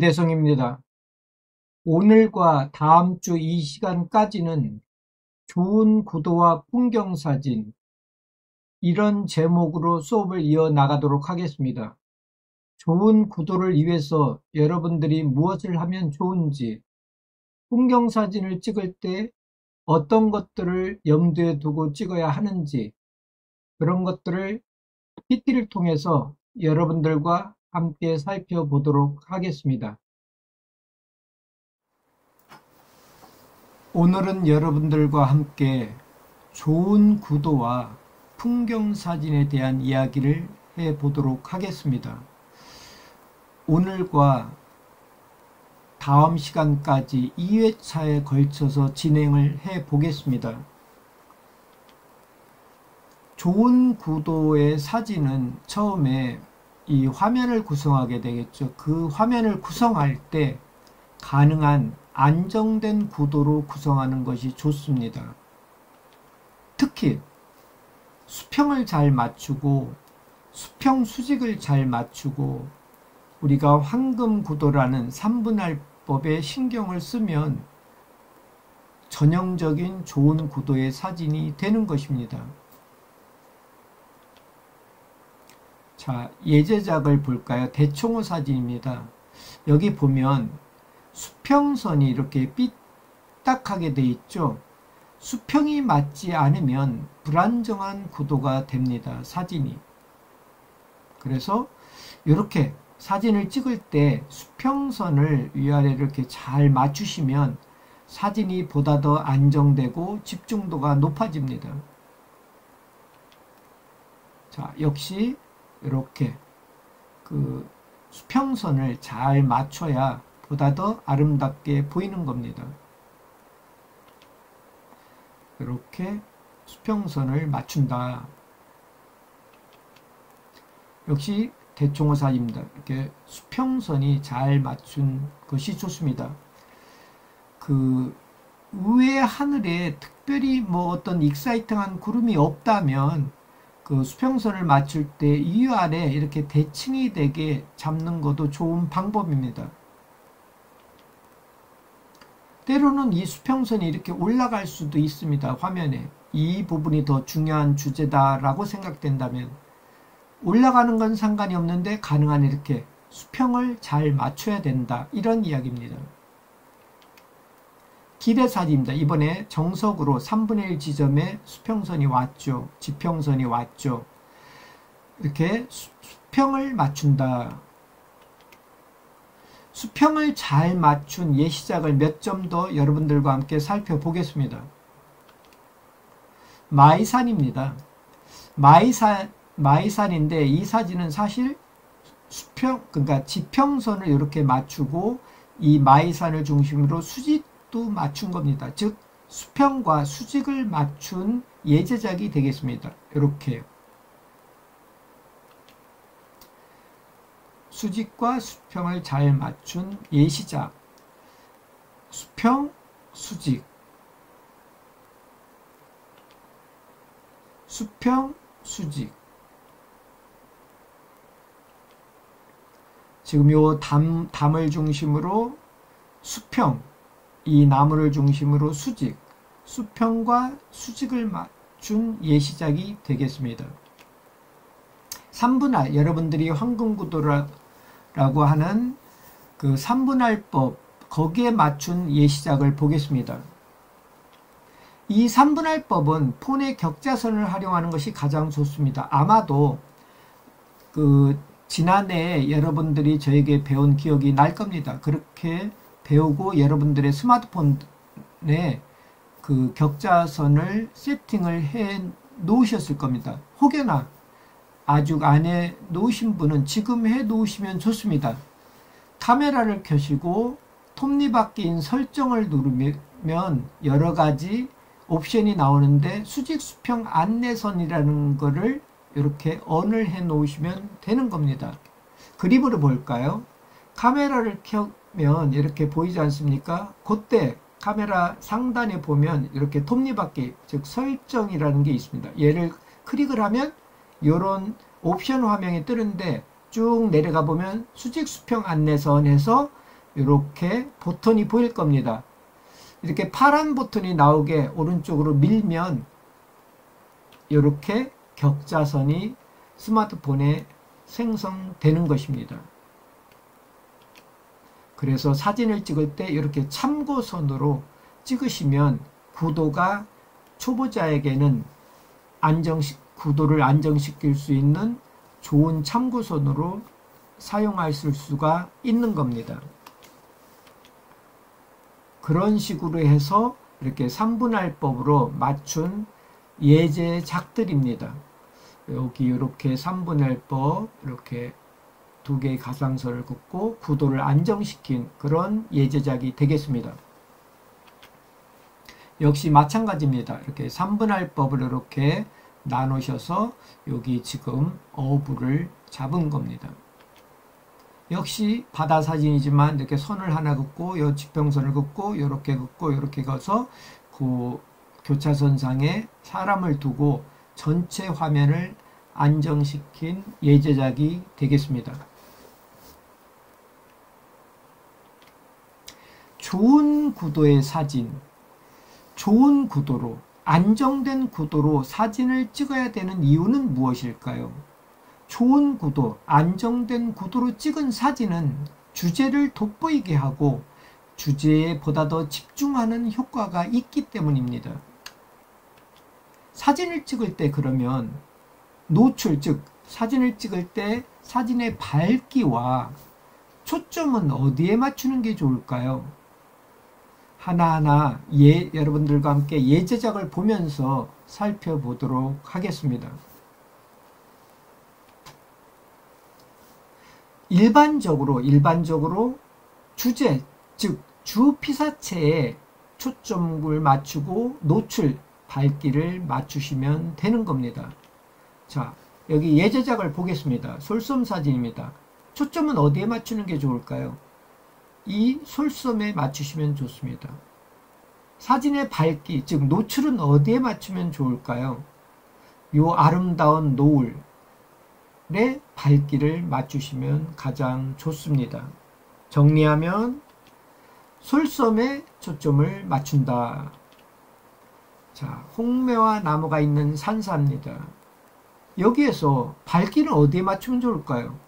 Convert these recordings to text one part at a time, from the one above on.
김대성입니다. 오늘과 다음 주 이 시간까지는 좋은 구도와 풍경사진, 이런 제목으로 수업을 이어나가도록 하겠습니다. 좋은 구도를 위해서 여러분들이 무엇을 하면 좋은지, 풍경사진을 찍을 때 어떤 것들을 염두에 두고 찍어야 하는지, 그런 것들을 PPT를 통해서 여러분들과 함께 살펴보도록 하겠습니다. 오늘은 여러분들과 함께 좋은 구도와 풍경사진에 대한 이야기를 해보도록 하겠습니다. 오늘과 다음 시간까지 2회차에 걸쳐서 진행을 해보겠습니다. 좋은 구도의 사진은 처음에 이 화면을 구성하게 되겠죠. 그 화면을 구성할 때 가능한 안정된 구도로 구성하는 것이 좋습니다. 특히 수평을 잘 맞추고 수평 수직을 잘 맞추고 우리가 황금 구도라는 3분할법에 신경을 쓰면 전형적인 좋은 구도의 사진이 되는 것입니다. 자, 예제작을 볼까요? 대청호 사진입니다. 여기 보면 수평선이 이렇게 삐딱하게 되어 있죠. 수평이 맞지 않으면 불안정한 구도가 됩니다. 사진이. 그래서 이렇게 사진을 찍을 때 수평선을 위아래로 이렇게 잘 맞추시면 사진이 보다 더 안정되고 집중도가 높아집니다. 자, 역시 이렇게 그 수평선을 잘 맞춰야 보다 더 아름답게 보이는 겁니다. 이렇게 수평선을 맞춘다. 역시 대청호 사진입니다. 이렇게 수평선이 잘 맞춘 것이 좋습니다. 그 위에 하늘에 특별히 뭐 어떤 익사이팅한 구름이 없다면 그 수평선을 맞출 때 위아래 이렇게 대칭이 되게 잡는 것도 좋은 방법입니다. 때로는 이 수평선이 이렇게 올라갈 수도 있습니다. 화면에. 이 부분이 더 중요한 주제다라고 생각된다면 올라가는 건 상관이 없는데 가능한 이렇게 수평을 잘 맞춰야 된다. 이런 이야기입니다. 길의 사진입니다. 이번에 정석으로 3분의 1 지점에 수평선이 왔죠. 지평선이 왔죠. 이렇게 수평을 맞춘다. 수평을 잘 맞춘 예시작을 몇 점 더 여러분들과 함께 살펴보겠습니다. 마이산입니다. 마이산인데 이 사진은 사실 그러니까 지평선을 이렇게 맞추고 이 마이산을 중심으로 수직도 맞춘 겁니다. 즉 수평과 수직을 맞춘 예제작이 되겠습니다. 이렇게 수직과 수평을 잘 맞춘 예시작. 수평, 수직. 수평, 수직. 지금 요 담을 중심으로 수평, 이 나무를 중심으로 수직, 수평과 수직을 맞춘 예시작이 되겠습니다. 3분할, 여러분들이 황금구도라고 하는 그 3분할법, 거기에 맞춘 예시작을 보겠습니다. 이 3분할법은 폰의 격자선을 활용하는 것이 가장 좋습니다. 아마도 그 지난해 여러분들이 저에게 배운 기억이 날 겁니다. 그렇게 배우고 여러분들의 스마트폰에 그 격자선을 세팅을 해 놓으셨을 겁니다. 혹여나 아직 안 해 놓으신 분은 지금 해 놓으시면 좋습니다. 카메라를 켜시고 톱니바퀴인 설정을 누르면 여러 가지 옵션이 나오는데 수직 수평 안내선이라는 거를 이렇게 ON을 해 놓으시면 되는 겁니다. 그림으로 볼까요? 카메라를 켜면 이렇게 보이지 않습니까? 그때 카메라 상단에 보면 이렇게 톱니바퀴, 즉 설정이라는 게 있습니다. 얘를 클릭을 하면 이런 옵션 화면이 뜨는데 쭉 내려가 보면 수직 수평 안내선에서 이렇게 버튼이 보일 겁니다. 이렇게 파란 버튼이 나오게 오른쪽으로 밀면 이렇게 격자선이 스마트폰에 생성되는 것입니다. 그래서 사진을 찍을 때 이렇게 참고선으로 찍으시면 구도가 초보자에게는 구도를 안정시킬 수 있는 좋은 참고선으로 사용하실 수가 있는 겁니다. 그런 식으로 해서 이렇게 3분할법으로 맞춘 예제작들입니다. 여기 이렇게 3분할법 이렇게 두 개의 가상선을 긋고 구도를 안정시킨 그런 예제작이 되겠습니다. 역시 마찬가지입니다. 이렇게 3분할법을 이렇게 나누셔서 여기 지금 어부를 잡은 겁니다. 역시 바다 사진이지만 이렇게 선을 하나 긋고 요 지평선을 긋고 이렇게 긋고 이렇게 가서 그 교차선상에 사람을 두고 전체 화면을 안정시킨 예제작이 되겠습니다. 좋은 구도의 사진, 좋은 구도로 안정된 구도로 사진을 찍어야 되는 이유는 무엇일까요? 좋은 구도, 안정된 구도로 찍은 사진은 주제를 돋보이게 하고 주제에 보다 더 집중하는 효과가 있기 때문입니다. 사진을 찍을 때 그러면 노출, 즉 사진을 찍을 때 사진의 밝기와 초점은 어디에 맞추는 게 좋을까요? 하나하나 여러분들과 함께 예제작을 보면서 살펴보도록 하겠습니다. 일반적으로 주제, 즉 주피사체에 초점을 맞추고 노출, 밝기를 맞추시면 되는 겁니다. 자, 여기 예제작을 보겠습니다. 솔섬 사진입니다. 초점은 어디에 맞추는 게 좋을까요? 이 솔섬에 맞추시면 좋습니다. 사진의 밝기, 즉 노출은 어디에 맞추면 좋을까요? 요 아름다운 노을의 밝기를 맞추시면 가장 좋습니다. 정리하면 솔섬에 초점을 맞춘다. 자, 홍매화 나무가 있는 산사입니다. 여기에서 밝기는 어디에 맞추면 좋을까요?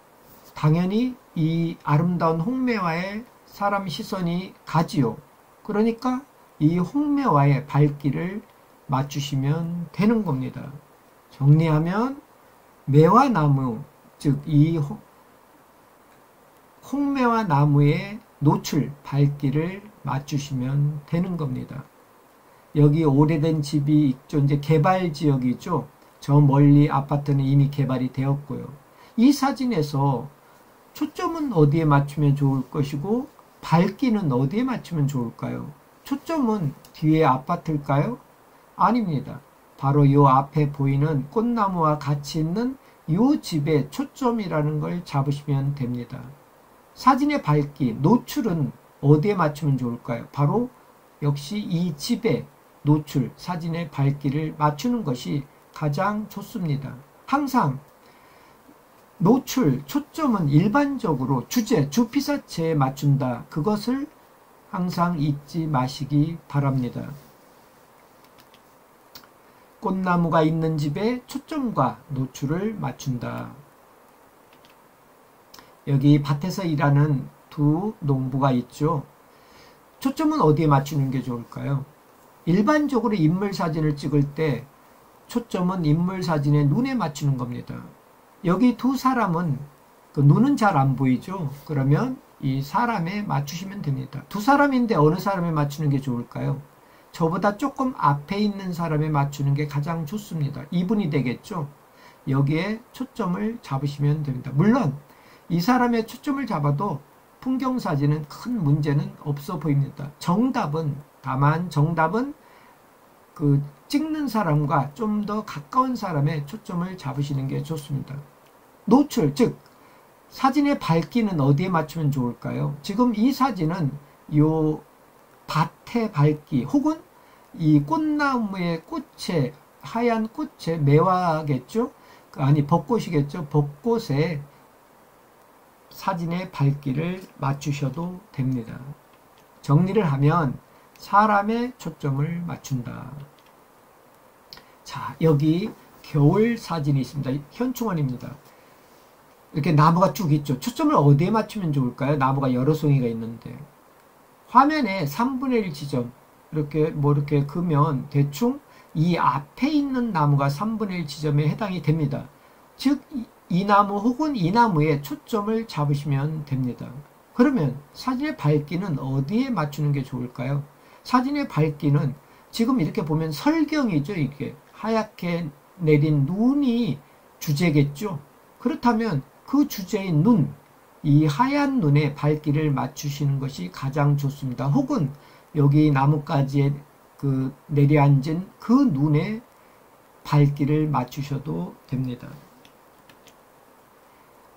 당연히 이 아름다운 홍매화에 사람 시선이 가지요. 그러니까 이 홍매화의 밝기를 맞추시면 되는 겁니다. 정리하면 매화나무, 즉 이 홍매화 나무의 노출, 밝기를 맞추시면 되는 겁니다. 여기 오래된 집이 있죠. 이제 개발 지역이죠. 저 멀리 아파트는 이미 개발이 되었고요. 이 사진에서 초점은 어디에 맞추면 좋을 것이고 밝기는 어디에 맞추면 좋을까요? 초점은 뒤에 아파트일까요? 아닙니다. 바로 이 앞에 보이는 꽃나무와 같이 있는 이 집의 초점이라는 걸 잡으시면 됩니다. 사진의 밝기, 노출은 어디에 맞추면 좋을까요? 바로 역시 이 집의 노출, 사진의 밝기를 맞추는 것이 가장 좋습니다. 항상 노출, 초점은 일반적으로 주제, 주피사체에 맞춘다. 그것을 항상 잊지 마시기 바랍니다. 꽃나무가 있는 집에 초점과 노출을 맞춘다. 여기 밭에서 일하는 두 농부가 있죠. 초점은 어디에 맞추는 게 좋을까요? 일반적으로 인물 사진을 찍을 때 초점은 인물 사진의 눈에 맞추는 겁니다. 여기 두 사람은 그 눈은 잘 안 보이죠. 그러면 이 사람에 맞추시면 됩니다. 두 사람인데 어느 사람에 맞추는 게 좋을까요? 저보다 조금 앞에 있는 사람에 맞추는 게 가장 좋습니다. 이분이 되겠죠. 여기에 초점을 잡으시면 됩니다. 물론 이 사람의 초점을 잡아도 풍경사진은 큰 문제는 없어 보입니다. 다만 정답은 그 찍는 사람과 좀 더 가까운 사람의 초점을 잡으시는 게 좋습니다. 노출, 즉 사진의 밝기는 어디에 맞추면 좋을까요? 지금 이 사진은 요 밭의 밝기 혹은 이 꽃나무의 꽃에 하얀 꽃에 매화겠죠? 아니 벚꽃이겠죠? 벚꽃에 사진의 밝기를 맞추셔도 됩니다. 정리를 하면 사람의 초점을 맞춘다. 자, 여기 겨울 사진이 있습니다. 현충원입니다. 이렇게 나무가 쭉 있죠. 초점을 어디에 맞추면 좋을까요? 나무가 여러 송이가 있는데. 화면에 3분의 1 지점, 이렇게 이렇게 그으면 대충 이 앞에 있는 나무가 3분의 1 지점에 해당이 됩니다. 즉, 이 나무 혹은 이 나무에 초점을 잡으시면 됩니다. 그러면 사진의 밝기는 어디에 맞추는 게 좋을까요? 사진의 밝기는 지금 이렇게 보면 설경이죠. 이게 하얗게 내린 눈이 주제겠죠. 그렇다면 그 주제인 눈, 이 하얀 눈에 밝기를 맞추시는 것이 가장 좋습니다. 혹은 여기 나뭇가지에 그 내려앉은 그 눈에 밝기를 맞추셔도 됩니다.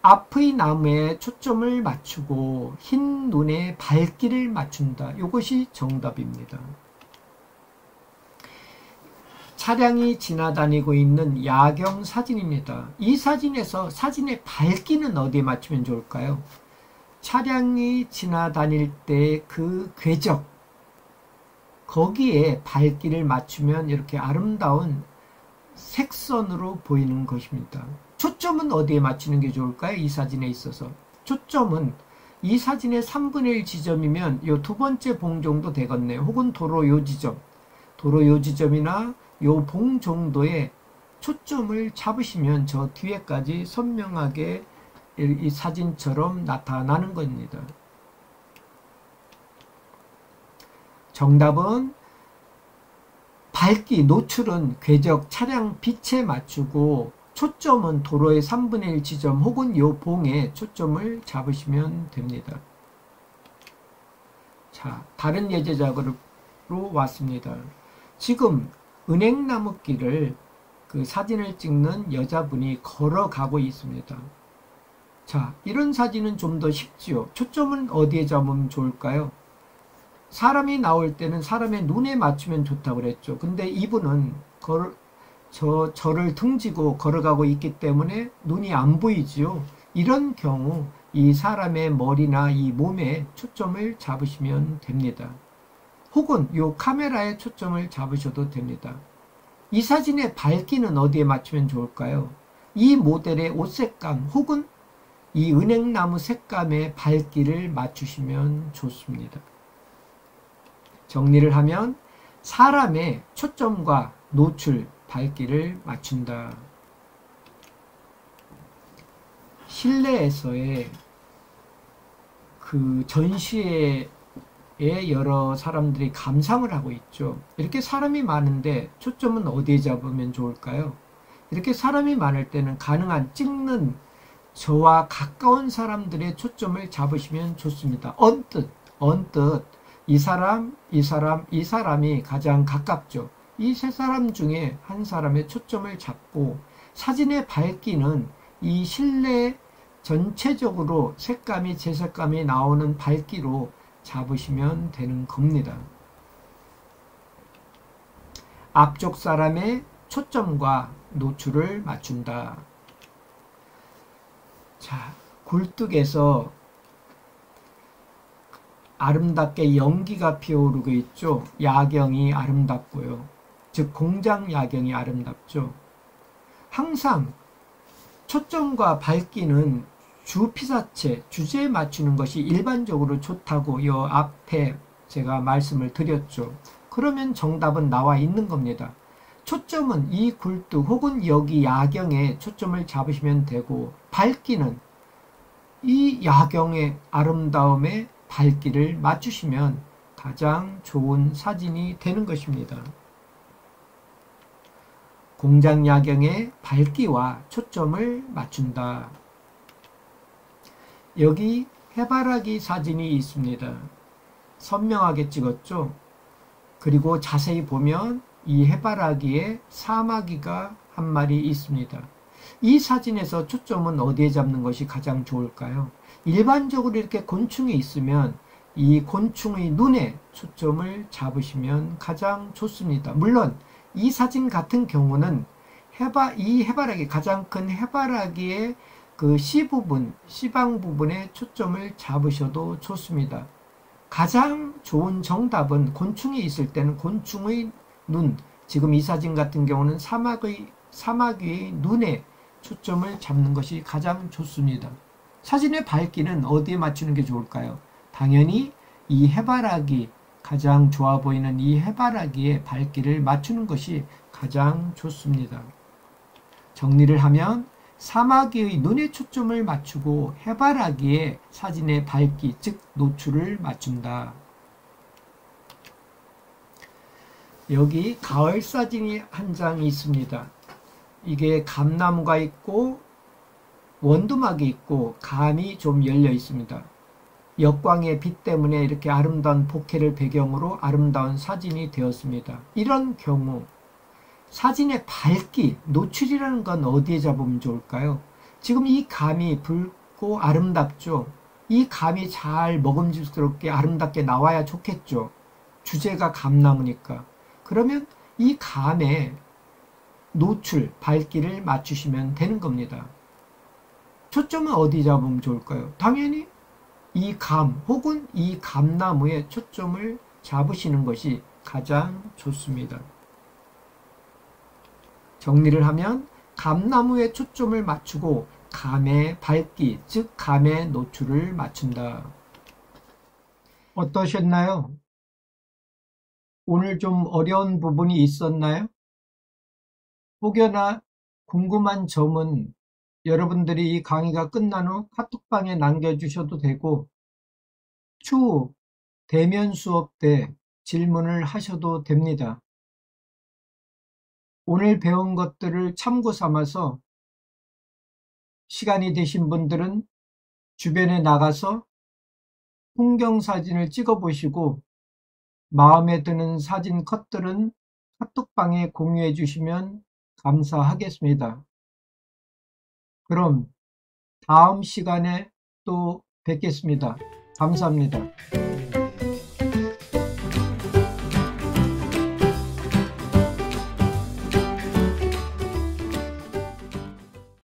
앞의 나무에 초점을 맞추고 흰 눈에 밝기를 맞춘다. 이것이 정답입니다. 차량이 지나다니고 있는 야경 사진입니다. 이 사진에서 사진의 밝기는 어디에 맞추면 좋을까요? 차량이 지나다닐 때 그 궤적, 거기에 밝기를 맞추면 이렇게 아름다운 색선으로 보이는 것입니다. 초점은 어디에 맞추는 게 좋을까요? 이 사진에 있어서. 초점은 이 사진의 3분의 1 지점이면 요 두 번째 봉 정도 되겠네요. 혹은 도로 요 지점. 도로 요 지점이나 요 봉 정도에 초점을 잡으시면 저 뒤에까지 선명하게 이 사진처럼 나타나는 겁니다. 정답은 밝기, 노출은 궤적, 차량 빛에 맞추고 초점은 도로의 3분의 1 지점 혹은 요 봉에 초점을 잡으시면 됩니다. 자, 다른 예제작으로 왔습니다. 지금 은행나무길을 그 사진을 찍는 여자분이 걸어가고 있습니다. 자, 이런 사진은 좀 더 쉽지요. 초점은 어디에 잡으면 좋을까요? 사람이 나올 때는 사람의 눈에 맞추면 좋다고 그랬죠. 근데 이분은 저를 등지고 걸어가고 있기 때문에 눈이 안 보이지요. 이런 경우 이 사람의 머리나 이 몸에 초점을 잡으시면 됩니다. 혹은 이 카메라에 초점을 잡으셔도 됩니다. 이 사진의 밝기는 어디에 맞추면 좋을까요? 이 모델의 옷 색감 혹은 이 은행나무 색감의 밝기를 맞추시면 좋습니다. 정리를 하면 사람의 초점과 노출, 밝기를 맞춘다. 실내에서의 그 전시회에 여러 사람들이 감상을 하고 있죠. 이렇게 사람이 많은데 초점은 어디에 잡으면 좋을까요? 이렇게 사람이 많을 때는 가능한 찍는 저와 가까운 사람들의 초점을 잡으시면 좋습니다. 언뜻 이 사람이 가장 가깝죠. 이 세 사람 중에 한 사람의 초점을 잡고 사진의 밝기는 이 실내 전체적으로 색감이 재색감이 나오는 밝기로 잡으시면 되는 겁니다. 앞쪽 사람의 초점과 노출을 맞춘다. 자, 굴뚝에서 아름답게 연기가 피어오르고 있죠. 야경이 아름답고요. 즉 공장 야경이 아름답죠. 항상 초점과 밝기는 주피사체, 주제에 맞추는 것이 일반적으로 좋다고 이 앞에 제가 말씀을 드렸죠. 그러면 정답은 나와 있는 겁니다. 초점은 이 굴뚝 혹은 여기 야경에 초점을 잡으시면 되고 밝기는 이 야경의 아름다움에 밝기를 맞추시면 가장 좋은 사진이 되는 것입니다. 공장 야경의 밝기와 초점을 맞춘다. 여기 해바라기 사진이 있습니다. 선명하게 찍었죠. 그리고 자세히 보면 이 해바라기에 사마귀가 한 마리 있습니다. 이 사진에서 초점은 어디에 잡는 것이 가장 좋을까요? 일반적으로 이렇게 곤충이 있으면 이 곤충의 눈에 초점을 잡으시면 가장 좋습니다. 물론 이 사진 같은 경우는 이 해바라기, 가장 큰 해바라기의 그 C 부분, C방 부분에 초점을 잡으셔도 좋습니다. 가장 좋은 정답은 곤충이 있을 때는 곤충의 눈, 지금 이 사진 같은 경우는 사막 위의 눈에 초점을 잡는 것이 가장 좋습니다. 사진의 밝기는 어디에 맞추는 게 좋을까요? 당연히 이 해바라기, 가장 좋아 보이는 이 해바라기의 밝기를 맞추는 것이 가장 좋습니다. 정리를 하면 사마귀의 눈에 초점을 맞추고 해바라기의 사진의 밝기, 즉 노출을 맞춘다. 여기 가을 사진이 한 장 있습니다. 이게 감나무가 있고 원두막이 있고 감이 좀 열려 있습니다. 역광의 빛 때문에 이렇게 아름다운 보케를 배경으로 아름다운 사진이 되었습니다. 이런 경우 사진의 밝기, 노출이라는 건 어디에 잡으면 좋을까요? 지금 이 감이 붉고 아름답죠. 이 감이 잘 먹음직스럽게 아름답게 나와야 좋겠죠. 주제가 감나무니까. 그러면 이 감의 노출, 밝기를 맞추시면 되는 겁니다. 초점은 어디 잡으면 좋을까요? 당연히 이 감 혹은 이 감나무에 초점을 잡으시는 것이 가장 좋습니다. 정리를 하면 감나무에 초점을 맞추고 감의 밝기, 즉 감의 노출을 맞춘다. 어떠셨나요? 오늘 좀 어려운 부분이 있었나요? 혹여나 궁금한 점은 여러분들이 이 강의가 끝난 후 카톡방에 남겨주셔도 되고 추후 대면 수업 때 질문을 하셔도 됩니다. 오늘 배운 것들을 참고 삼아서 시간이 되신 분들은 주변에 나가서 풍경 사진을 찍어 보시고 마음에 드는 사진 컷들은 카톡방에 공유해 주시면 감사하겠습니다. 그럼 다음 시간에 또 뵙겠습니다. 감사합니다.